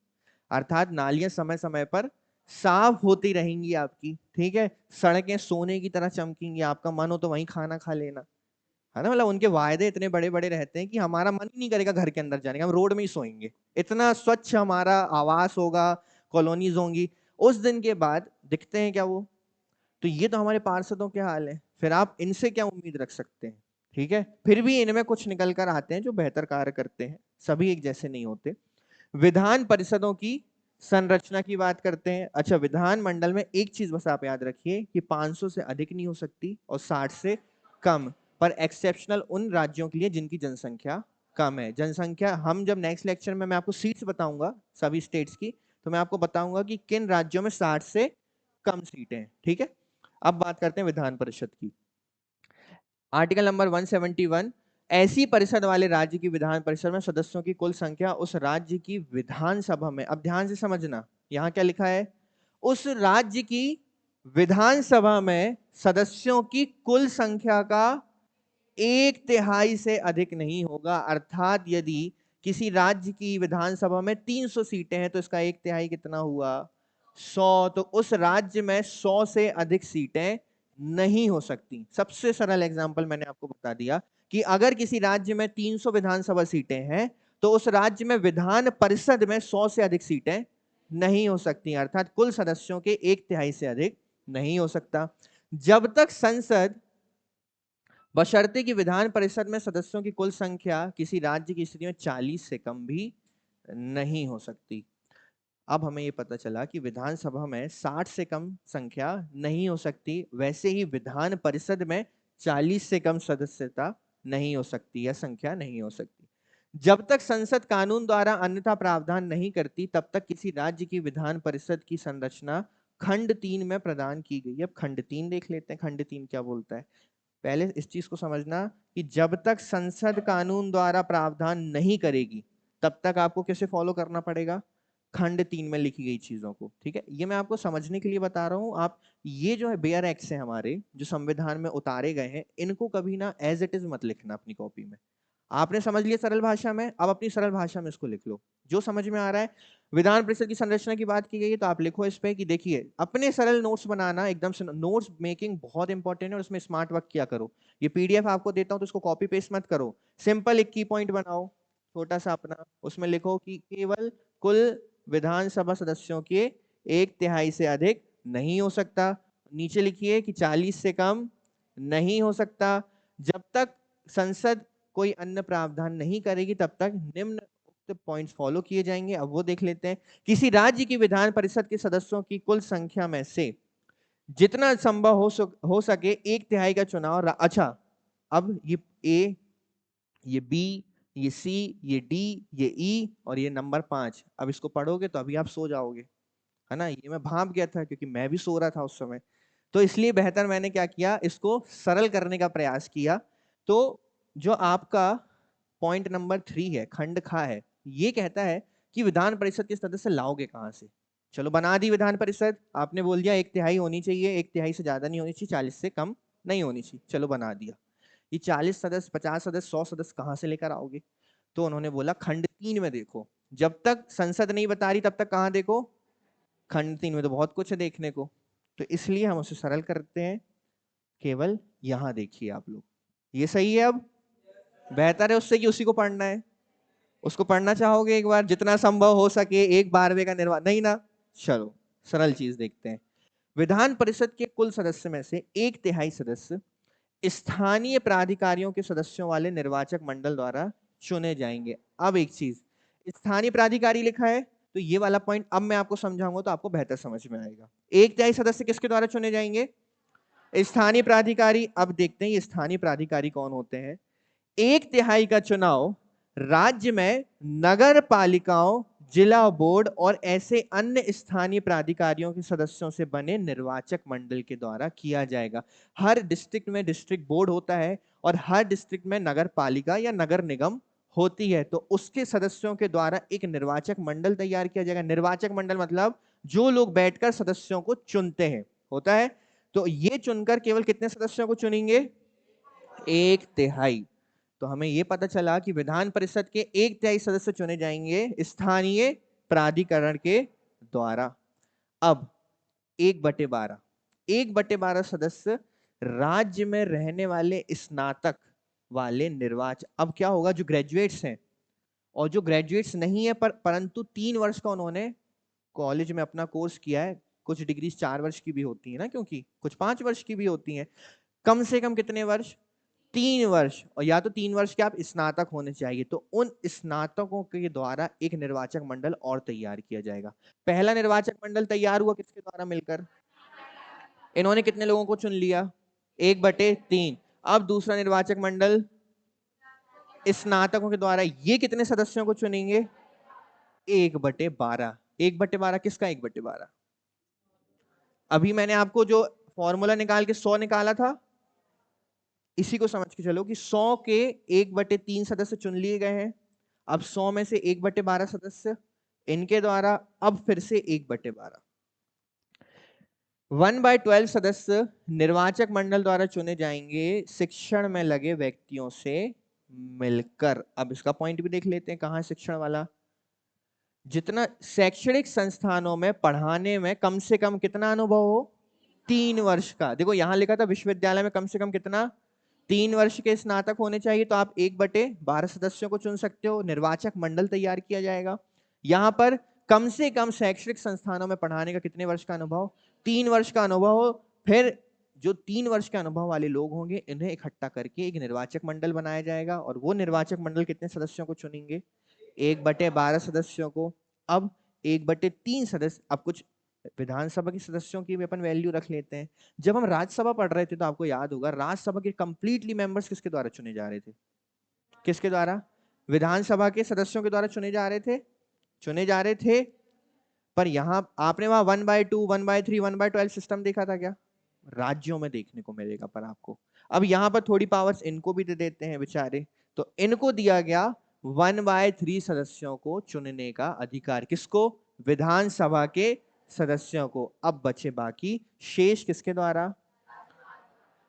अर्थात नालियां समय समय पर साफ होती रहेंगी आपकी, ठीक है। सड़कें सोने की तरह चमकेंगी, आपका मन हो तो वहीं खाना खा लेना, है ना। मतलब उनके वायदे इतने बड़े बड़े रहते हैं कि हमारा मन ही नहीं करेगा घर के अंदर जाने का, हम रोड में ही सोएंगे, इतना स्वच्छ हमारा आवास होगा, कॉलोनीज होंगी। उस दिन के बाद दिखते हैं क्या वो, तो ये तो हमारे पार्षदों के हाल है, फिर आप इनसे क्या उम्मीद रख सकते हैं, ठीक है। फिर भी इनमें कुछ निकल कर आते हैं जो बेहतर कार्य करते हैं, सभी एक जैसे नहीं होते। विधान परिषदों की संरचना की बात करते हैं। अच्छा, विधान मंडल में एक चीज बस आप याद रखिए कि 500 से अधिक नहीं हो सकती और 60 से कम, पर एक्सेप्शनल उन राज्यों के लिए जिनकी जनसंख्या कम है। जनसंख्या हम जब नेक्स्ट लेक्चर में मैं आपको सीट्स बताऊंगा सभी स्टेट्स की, तो मैं आपको बताऊंगा कि किन राज्यों में 60 से कम सीटें हैं, ठीक है। अब बात करते हैं विधान परिषद की। आर्टिकल नंबर 171, ऐसी परिषद वाले राज्य की विधान परिषद में सदस्यों की कुल संख्या उस राज्य की विधानसभा में, अब ध्यान से समझना, यहां क्या लिखा है, उस राज्य की विधानसभा में सदस्यों की कुल संख्या का 1/3 से अधिक नहीं होगा। अर्थात यदि किसी राज्य की विधानसभा में 300 सीटें हैं तो इसका 1/3 कितना हुआ, 100। तो उस राज्य में 100 से अधिक सीटें नहीं हो सकती। सबसे सरल एग्जांपल मैंने आपको बता दिया कि अगर किसी राज्य में 300 विधानसभा सीटें हैं तो उस राज्य में विधान परिषद में 100 से अधिक सीटें नहीं हो सकती, अर्थात कुल सदस्यों के 1/3 से अधिक नहीं हो सकता। जब तक संसद, बशर्ते कि विधान परिषद में सदस्यों की कुल संख्या किसी राज्य की स्थिति में 40 से कम भी नहीं हो सकती। अब हमें यह पता चला कि विधानसभा में 60 से कम संख्या नहीं हो सकती, वैसे ही विधान परिषद में 40 से कम सदस्यता नहीं हो सकती या संख्या नहीं हो सकती। जब तक संसद कानून द्वारा अन्यथा प्रावधान नहीं करती तब तक किसी राज्य की विधान परिषद की संरचना खंड 3 में प्रदान की गई। अब खंड 3 देख लेते हैं, खंड 3 क्या बोलता है। पहले इस चीज को समझना कि जब तक संसद कानून द्वारा प्रावधान नहीं करेगी तब तक आपको कैसे फॉलो करना पड़ेगा, खंड 3 में लिखी गई चीजों को, ठीक है। ये मैं आपको समझने के लिए बता रहा हूं। आप ये जो है बेयर एक्ट्स है हमारे जो संविधान में उतारे गए हैं, इनको कभी ना एज इट इज मत लिखना अपनी कॉपी में। आपने समझ लिया सरल भाषा में, अब अपनी सरल भाषा में इसको लिख लो जो समझ में आ रहा है। विधान परिषद की संरचना की बात की गई है तो आप लिखो इस पे कि देखिए अपने सरल नोट्स बनाना, एकदम से नोट्स मेकिंग बहुत इंपॉर्टेंट है और उसमें स्मार्ट वर्क किया करो। ये पीडीएफ आपको देता हूं तो इसको कॉपी पेस्ट मत करो, सिंपल एक की पॉइंट बनाओ छोटा सा अपना, उसमें लिखो कि केवल कुल विधानसभा सदस्यों के 1/3 से अधिक नहीं हो सकता। नीचे लिखिए कि 40 से कम नहीं हो सकता। जब तक संसद कोई अन्य प्रावधान नहीं करेगी तब तक निम्न उक्त पॉइंट्स फॉलो किए जाएंगे। अब वो देख लेते हैं। किसी राज्य की विधान परिषद के सदस्यों की कुल संख्या में से जितना संभव हो सके 1/3 का चुनाव अच्छा, अब ये ए, ये बी, ये सी, ये डी, ये ई और ये नंबर 5। अब इसको पढ़ोगे तो अभी आप सो जाओगे, है ना। ये मैं भाप गया था क्योंकि मैं भी सो रहा था उस समय, तो इसलिए बेहतर मैंने क्या किया, इसको सरल करने का प्रयास किया। तो जो आपका पॉइंट नंबर 3 है, खंड खा है, ये कहता है कि विधान परिषद के सदस्य लाओगे कहां से। चलो बना दी विधान परिषद, आपने बोल दिया 1/3 होनी चाहिए, 1/3 से ज्यादा नहीं होनी चाहिए, 40 से कम नहीं होनी चाहिए, चलो बना दिया। ये 40 सदस्य, 50 सदस्य, 100 सदस्य कहां से लेकर आओगे। तो उन्होंने बोला खंड 3 में देखो, जब तक संसद नहीं बता रही तब तक कहां देखो, खंड 3 में तो बहुत कुछ है देखने को, तो इसलिए हम उसे सरल करते हैं, केवल यहां देखिए आप लोग। ये सही है। अब बेहतर है उससे कि उसी को पढ़ना है, उसको पढ़ना चाहोगे एक बार, जितना संभव हो सके, 1/12 का निर्वाचन नहीं ना। चलो सरल चीज देखते हैं। विधान परिषद के कुल सदस्य में से 1/3 सदस्य स्थानीय प्राधिकारियों के सदस्यों वाले निर्वाचक मंडल द्वारा चुने जाएंगे। अब एक चीज, स्थानीय प्राधिकारी लिखा है, तो ये वाला पॉइंट अब मैं आपको समझाऊंगा तो आपको बेहतर समझ में आएगा। 1/3 सदस्य किसके द्वारा चुने जाएंगे, स्थानीय प्राधिकारी। अब देखते हैं ये स्थानीय प्राधिकारी कौन होते हैं। 1/3 का चुनाव राज्य में नगर पालिकाओं, जिला बोर्ड और ऐसे अन्य स्थानीय प्राधिकारियों के सदस्यों से बने निर्वाचक मंडल के द्वारा किया जाएगा। हर डिस्ट्रिक्ट में डिस्ट्रिक्ट बोर्ड होता है और हर डिस्ट्रिक्ट में नगर पालिका या नगर निगम होती है, तो उसके सदस्यों के द्वारा एक निर्वाचक मंडल तैयार किया जाएगा। निर्वाचक मंडल मतलब जो लोग बैठकर सदस्यों को चुनते हैं, होता है। तो ये चुनकर केवल कितने सदस्यों को चुनेंगे, 1/3। तो हमें यह पता चला कि विधान परिषद के 1/3 सदस्य चुने जाएंगे स्थानीय प्राधिकरण के द्वारा। अब 1/12, 1/12 सदस्य राज्य में रहने वाले स्नातक वाले निर्वाचक। अब क्या होगा, जो ग्रेजुएट्स हैं और जो ग्रेजुएट्स नहीं है परंतु 3 वर्ष का उन्होंने कॉलेज में अपना कोर्स किया है, कुछ डिग्री 4 वर्ष की भी होती है ना, क्योंकि कुछ 5 वर्ष की भी होती हैं, कम से कम कितने वर्ष, 3 वर्ष, और या तो 3 वर्ष के आप स्नातक होने चाहिए। तो उन स्नातकों के द्वारा एक निर्वाचक मंडल और तैयार किया जाएगा। पहला निर्वाचक मंडल तैयार हुआ किसके द्वारा, मिलकर, इन्होंने कितने लोगों को चुन लिया, 1/3। अब दूसरा निर्वाचक मंडल स्नातकों के द्वारा, ये कितने सदस्यों को चुनेंगे, 1/12। 1/12 किसका, 1/12, अभी मैंने आपको जो फॉर्मूला निकाल के 100 निकाला था, इसी को समझ के चलो कि 100 के 1/3 सदस्य चुन लिए गए हैं। अब 100 में से 1/12 सदस्य इनके द्वारा, अब फिर से 1/12, 1/12 सदस्य निर्वाचक मंडल द्वारा चुने जाएंगे शिक्षण में लगे व्यक्तियों से मिलकर। अब इसका पॉइंट भी देख लेते हैं, कहां है शिक्षण वाला। जितना शैक्षणिक संस्थानों में पढ़ाने में कम से कम कितना अनुभव हो, 3 वर्ष का। देखो यहां लिखा था विश्वविद्यालय में कम से कम कितना, 3 वर्ष के स्नातक होने चाहिए, तो आप 1/12 सदस्यों को चुन सकते हो, निर्वाचक मंडल तैयार किया जाएगा। यहां पर कम से कम शैक्षणिक संस्थानों में पढ़ाने का कितने वर्ष का अनुभव, 3 वर्ष का अनुभव हो। फिर जो 3 वर्ष के अनुभव वाले लोग होंगे इन्हें इकट्ठा करके एक निर्वाचक मंडल बनाया जाएगा, और वो निर्वाचक मंडल कितने सदस्यों को चुनेंगे, 1/12 सदस्यों को। अब 1/3 सदस्य, अब कुछ विधानसभा के सदस्यों की भी अपन वैल्यू रख लेते हैं। जब हम राज्यसभा पढ़ रहे थे तो आपको याद होगा राज्यसभा के कंप्लीटली मेंबर्स किसके द्वारा चुने जा रहे थे, किसके द्वारा, विधानसभा के सदस्यों के द्वारा चुने जा रहे थे, चुने जा रहे थे। पर यहां आपने वहां 1/2, 1/3, 1/12 सिस्टम देखा था क्या, राज्यों में देखने को मिलेगा पर आपको। अब यहां पर थोड़ी पावर्स इनको भी दे देते हैं बेचारे, तो इनको दिया गया 1/3 सदस्यों को चुनने का अधिकार, किसको, विधानसभा के सदस्यों को। अब बचे बाकी शेष किसके द्वारा,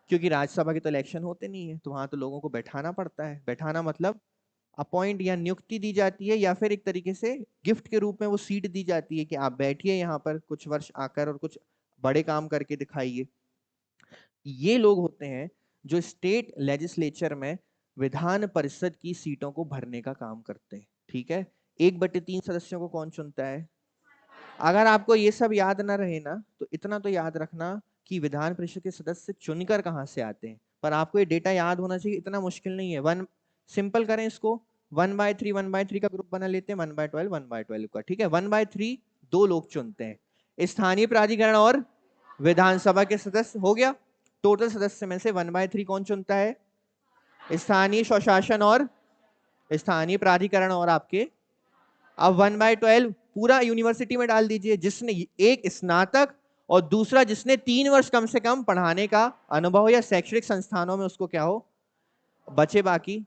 क्योंकि राज्यसभा के तो इलेक्शन होते नहीं है, तो वहां तो लोगों को बैठाना पड़ता है। बैठाना मतलब अपॉइंट या नियुक्ति दी जाती है, या फिर एक तरीके से गिफ्ट के रूप में वो सीट दी जाती है कि आप बैठिए यहाँ पर कुछ वर्ष आकर और कुछ बड़े काम करके दिखाइए। ये लोग होते हैं जो स्टेट लेजिस्लेचर में विधान परिषद की सीटों को भरने का काम करते हैं, ठीक है। 1/3 सदस्यों को कौन चुनता है। अगर आपको ये सब याद ना रहे ना, तो इतना तो याद रखना कि विधान परिषद के सदस्य चुनकर कहां से आते हैं, पर आपको ये डेटा याद होना चाहिए, इतना मुश्किल नहीं है। वन सिंपल करें इसको, 1/3 1/3 का ग्रुप बना लेते हैं, 1/12 1/12 का, ठीक है। 1/3 2 लोग चुनते हैं, स्थानीय प्राधिकरण और विधानसभा के सदस्य, हो गया। टोटल सदस्य में से 1/3 कौन चुनता है, स्थानीय स्वशासन और स्थानीय प्राधिकरण और आपके, अब 1/12 पूरा यूनिवर्सिटी में डाल दीजिए। जिसने एक स्नातक और दूसरा जिसने 3 वर्ष कम से कम पढ़ाने का अनुभव या शैक्षणिक संस्थानों में उसको क्या हो, बचे बाकी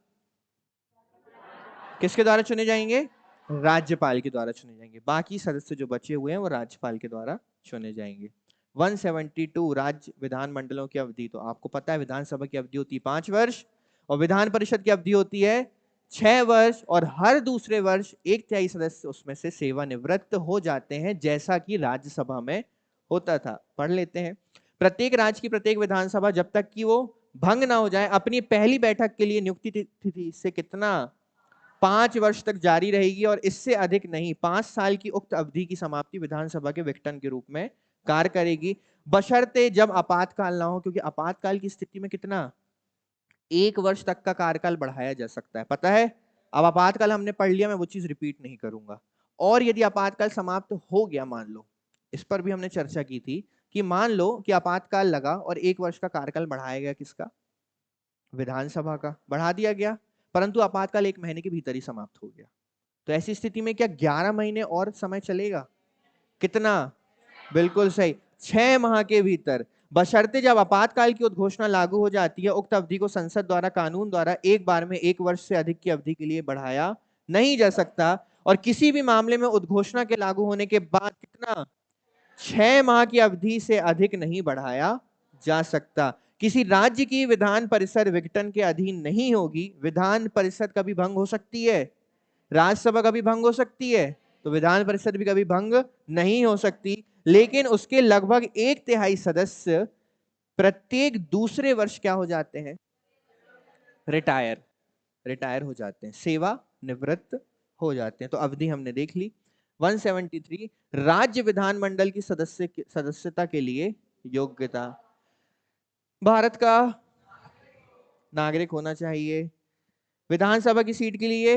किसके द्वारा चुने जाएंगे, राज्यपाल के द्वारा चुने जाएंगे। बाकी सदस्य जो बचे हुए हैं वो राज्यपाल के द्वारा चुने जाएंगे। 172 राज्य विधानमंडलों की अवधि, तो आपको पता है विधानसभा की अवधि होती है 5 वर्ष और विधान परिषद की अवधि होती है 6 वर्ष, और हर दूसरे वर्ष 1/3 सदस्य उसमें से सेवानिवृत्त हो जाते हैं, जैसा कि राज्यसभा में होता था। पढ़ लेते हैं। प्रत्येक राज्य की प्रत्येक विधानसभा जब तक कि वो भंग ना हो जाए अपनी पहली बैठक के लिए नियुक्ति तिथि से कितना 5 वर्ष तक जारी रहेगी, और इससे अधिक नहीं। 5 साल की उक्त अवधि की समाप्ति विधानसभा के विघटन के रूप में कार्य करेगी, बशर्ते जब आपातकाल ना हो, क्योंकि आपातकाल की स्थिति में कितना 1 वर्ष तक का कार्यकाल बढ़ाया जा सकता है। पता है, अब आपातकाल हमने पढ़ लिया, मैं वो चीज रिपीट नहीं करूंगा। और यदि आपातकाल समाप्त हो गया, मान लो, इस पर भी हमने चर्चा की थी कि मान लो कि आपातकाल लगा और 1 वर्ष का कार्यकाल बढ़ाया गया, किसका, विधानसभा का बढ़ा दिया गया, परंतु आपातकाल 1 महीने के भीतर ही समाप्त हो गया। तो ऐसी स्थिति में क्या 11 महीने और समय चलेगा, कितना, बिल्कुल सही, 6 माह के भीतर, बशर्ते जब आपातकाल की उद्घोषणा लागू हो जाती है, उक्त अवधि को संसद द्वारा कानून द्वारा एक बार में 1 वर्ष से अधिक की अवधि के लिए बढ़ाया नहीं जा सकता, और किसी भी मामले में उद्घोषणा के लागू होने के बाद कितना 6 माह की अवधि से अधिक नहीं बढ़ाया जा सकता। किसी राज्य की विधान परिषद विघटन के अधीन नहीं होगी। विधान परिषद कभी भंग हो सकती है, राज्यसभा कभी भंग हो सकती है, तो विधान परिषद भी कभी भंग नहीं हो सकती, लेकिन उसके लगभग 1/3 सदस्य प्रत्येक दूसरे वर्ष क्या हो जाते हैं, रिटायर हो जाते हैं, सेवा निवृत्त हो जाते हैं। तो अवधि हमने देख ली। 173 राज्य विधानमंडल की सदस्यता के लिए योग्यता, भारत का नागरिक होना चाहिए, विधानसभा की सीट के लिए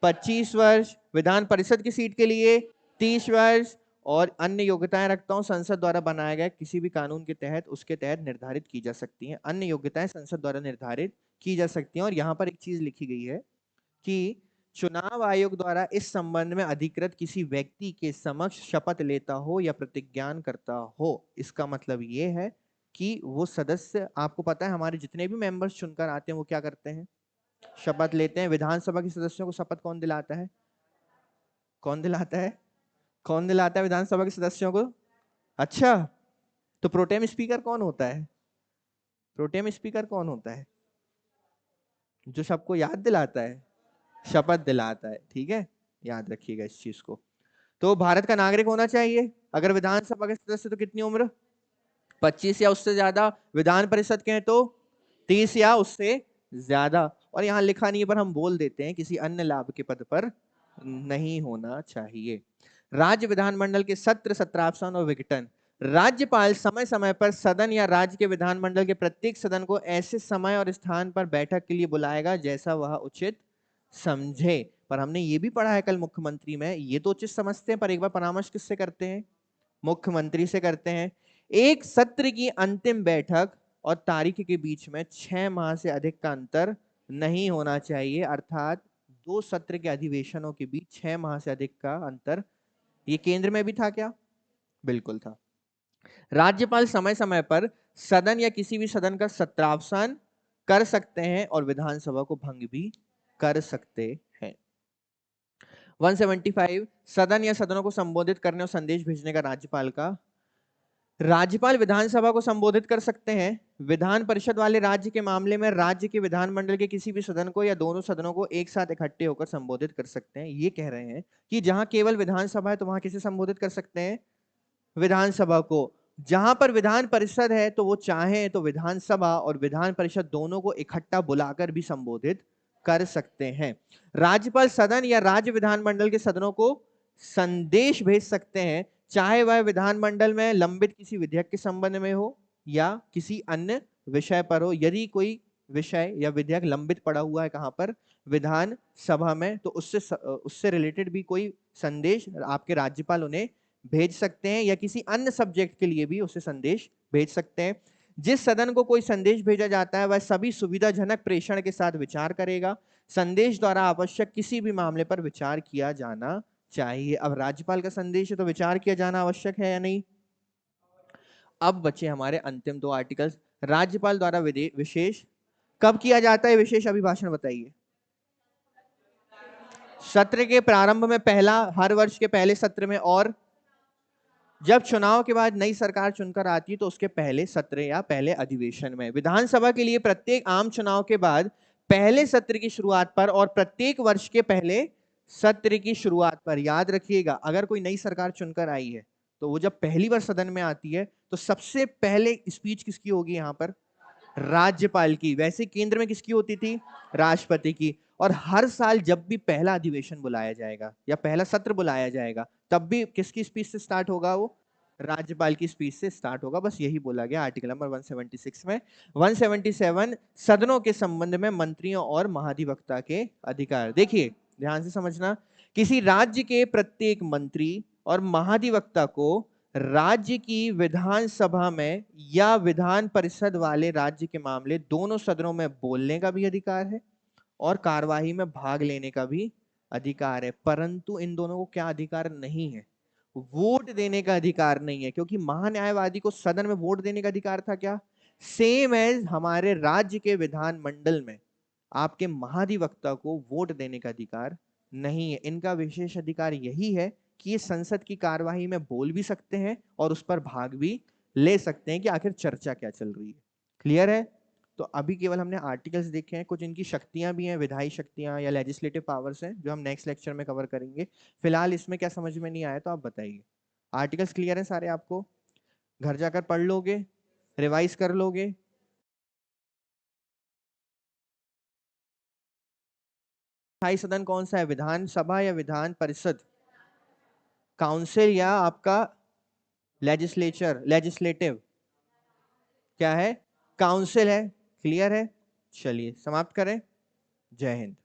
25 वर्ष, विधान परिषद की सीट के लिए 30 वर्ष, और अन्य योग्यताएं रखता हूं संसद द्वारा बनाया गया किसी भी कानून के तहत उसके तहत निर्धारित की जा सकती हैं। अन्य योग्यताएं संसद द्वारा निर्धारित की जा सकती हैं। और यहां पर एक चीज लिखी गई है कि चुनाव आयोग द्वारा इस संबंध में अधिकृत किसी व्यक्ति के समक्ष शपथ लेता हो या प्रतिज्ञान करता हो। इसका मतलब ये है कि वो सदस्य, आपको पता है हमारे जितने भी मेंबर्स चुनकर आते हैं वो क्या करते हैं, शपथ लेते हैं। विधानसभा के सदस्यों को शपथ कौन दिलाता है, कौन दिलाता है, कौन दिलाता है विधानसभा के सदस्यों को, अच्छा, तो प्रोटेम स्पीकर कौन होता है, प्रोटेम स्पीकर कौन होता है, जो सबको याद दिलाता है, शपथ दिलाता है, ठीक है, याद रखिएगा इस चीज को। तो भारत का नागरिक होना चाहिए। अगर विधानसभा के सदस्य तो कितनी उम्र, 25 या उससे ज्यादा, विधान परिषद के हैं तो 30 या उससे ज्यादा, और यहाँ लिखा नहीं है पर हम बोल देते हैं किसी अन्य लाभ के पद पर नहीं होना चाहिए। राज्य विधानमंडल के सत्र, सत्रावसान और विघटन, राज्यपाल समय समय पर सदन या राज्य के विधानमंडल के प्रत्येक सदन को ऐसे समय और स्थान पर बैठक के लिए बुलाएगा जैसा वह उचित समझे। पर हमने ये भी पढ़ा है कल मुख्यमंत्री में, ये तो उचित समझते हैं पर एक बार परामर्श किससे करते हैं, मुख्यमंत्री से करते हैं। एक सत्र की अंतिम बैठक और तारीख के बीच में 6 माह से अधिक का अंतर नहीं होना चाहिए, अर्थात 2 सत्र के अधिवेशनों के बीच 6 माह से अधिक का अंतर। ये केंद्र में भी था क्या, बिल्कुल था। राज्यपाल समय समय पर सदन या किसी भी सदन का सत्रावसान कर सकते हैं और विधानसभा को भंग भी कर सकते हैं। 175 सदन या सदनों को संबोधित करने और संदेश भेजने का राज्यपाल का, राज्यपाल विधानसभा को संबोधित कर सकते हैं। विधान परिषद वाले राज्य के मामले में राज्य के विधानमंडल के किसी भी सदन को या दोनों सदनों को एक साथ इकट्ठे होकर संबोधित कर सकते हैं। ये कह रहे हैं कि जहां केवल विधानसभा है तो वहां किसे संबोधित कर सकते हैं, विधानसभा को। जहां पर विधान परिषद है तो वो चाहे तो विधानसभा और विधान परिषद दोनों को इकट्ठा बुलाकर भी संबोधित कर सकते हैं। राज्यपाल सदन या राज्य विधानमंडल के सदनों को संदेश भेज सकते हैं, चाहे वह विधानमंडल में लंबित किसी विधेयक के संबंध में हो या किसी अन्य विषय पर हो। यदि कोई विषय या विधेयक लंबित पड़ा हुआ है कहां पर, विधान सभा में, तो उससे रिलेटेड भी कोई संदेश आपके राज्यपाल उन्हें भेज सकते हैं, या किसी अन्य सब्जेक्ट के लिए भी उसे संदेश भेज सकते हैं। जिस सदन को कोई संदेश भेजा जाता है वह सभी सुविधाजनक प्रेषण के साथ विचार करेगा। संदेश द्वारा आवश्यक किसी भी मामले पर विचार किया जाना चाहिए। अब राज्यपाल का संदेश है तो विचार किया जाना आवश्यक है या नहीं। अब बचे हमारे अंतिम दो आर्टिकल्स। राज्यपाल द्वारा विशेष कब किया जाता है विशेष अभिभाषण बताइए। सत्र के प्रारंभ में पहला, हर वर्ष के पहले सत्र में, और जब चुनाव के बाद नई सरकार चुनकर आती है तो उसके पहले सत्र या पहले अधिवेशन में। विधानसभा के लिए प्रत्येक आम चुनाव के बाद पहले सत्र की शुरुआत पर और प्रत्येक वर्ष के पहले सत्र की शुरुआत पर, याद रखिएगा अगर कोई नई सरकार चुनकर आई है तो वो जब पहली बार सदन में आती है तो सबसे पहले स्पीच किसकी होगी यहाँ पर, राज्यपाल की। वैसे केंद्र में किसकी होती थी, राष्ट्रपति की। और हर साल जब भी पहला अधिवेशन बुलाया जाएगा या पहला सत्र बुलाया जाएगा तब भी किसकी स्पीच से स्टार्ट होगा, वो राज्यपाल की स्पीच से स्टार्ट होगा। बस यही बोला गया आर्टिकल नंबर 176 में। 177 सदनों के संबंध में मंत्रियों और महाधिवक्ता के अधिकार। देखिए ध्यान से समझना, किसी राज्य के प्रत्येक मंत्री और महाधिवक्ता को राज्य की विधानसभा में या विधान परिषद वाले राज्य के मामले दोनों सदनों में बोलने का भी अधिकार है और कार्यवाही में भाग लेने का भी अधिकार है। परंतु इन दोनों को क्या अधिकार नहीं है, वोट देने का अधिकार नहीं है। क्योंकि महान्यायवादी को सदन में वोट देने का अधिकार था क्या, सेम एज हमारे राज्य के विधानमंडल में आपके महाधिवक्ता को वोट देने का अधिकार नहीं है। इनका विशेष अधिकार यही है कि ये संसद की कार्यवाही में बोल भी सकते हैं और उस पर भाग भी ले सकते हैं कि आखिर चर्चा क्या चल रही है। क्लियर है। तो अभी केवल हमने आर्टिकल्स देखे हैं, कुछ इनकी शक्तियां भी हैं, विधायी शक्तियां या लेजिस्लेटिव पावर्स हैं जो हम नेक्स्ट लेक्चर में कवर करेंगे। फिलहाल इसमें क्या समझ में नहीं आया तो आप बताइए। आर्टिकल्स क्लियर हैं सारे, आपको घर जाकर पढ़ लोगे, रिवाइज कर लोगे। स्थायी सदन कौन सा है, विधानसभा या विधान परिषद, काउंसिल या आपका लेजिस्लेचर, लेजिस्लेटिव क्या है, काउंसिल है। क्लियर है, चलिए समाप्त करें। जय हिंद।